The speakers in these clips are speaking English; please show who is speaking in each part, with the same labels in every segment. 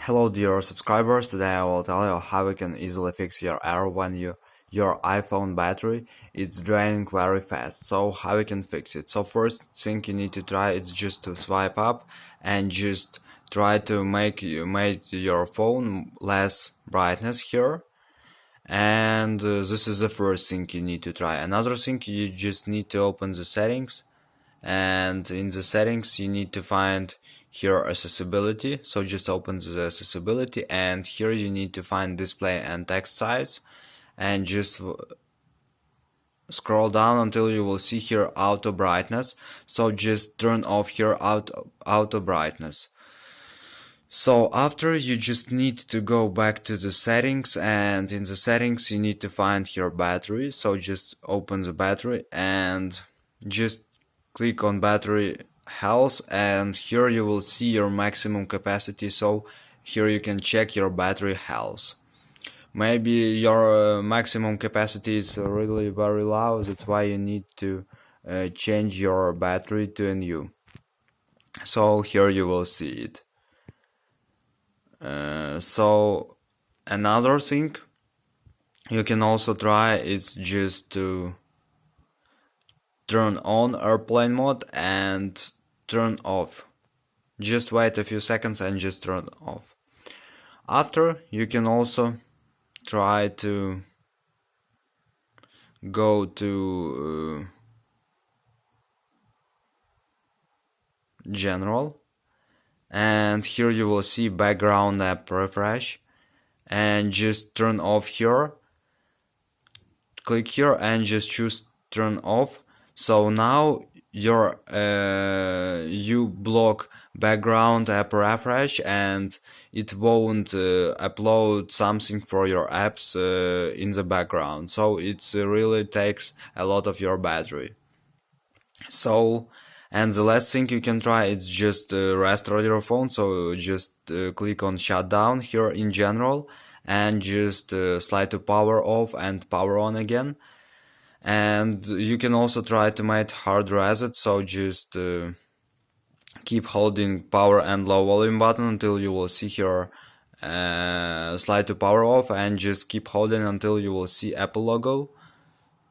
Speaker 1: Hello dear subscribers, today I will tell you how you can easily fix your error when your iPhone battery is draining very fast. So how you can fix it? So first thing you need to try is just to swipe up and just try to make your phone less brightness here. And this is the first thing you need to try. Another thing, you just need to open the settings, and in the settings you need to find here accessibility. So just open the accessibility, and here you need to find display and text size, and just scroll down until you will see here auto brightness. So just turn off here auto brightness. So after, you just need to go back to the settings, and in the settings you need to find here battery. So just open the battery and just click on battery health, and here you will see your maximum capacity. So here you can check your battery health. Maybe your maximum capacity is really very low, that's why you need to change your battery to a new. So here you will see it. So another thing you can also try is just to turn on airplane mode and turn off. Just wait a few seconds and just turn off. After, you can also try to go to general, and here you will see background app refresh, and just turn off here. Click here and just choose turn off. So now you block background app refresh, and it won't upload something for your apps in the background. So it really takes a lot of your battery. So, and the last thing you can try is just restore your phone. So just click on shutdown here in general, and just slide to power off and power on again. And you can also try to make hard reset. So just keep holding power and low volume button until you will see here slide to power off, and just keep holding until you will see Apple logo.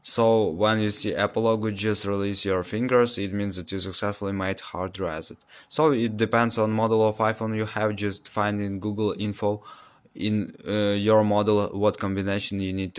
Speaker 1: So when you see Apple logo, just release your fingers. It means that you successfully made hard reset. So it depends on model of iPhone you have. Just find in Google info in your model what combination you need to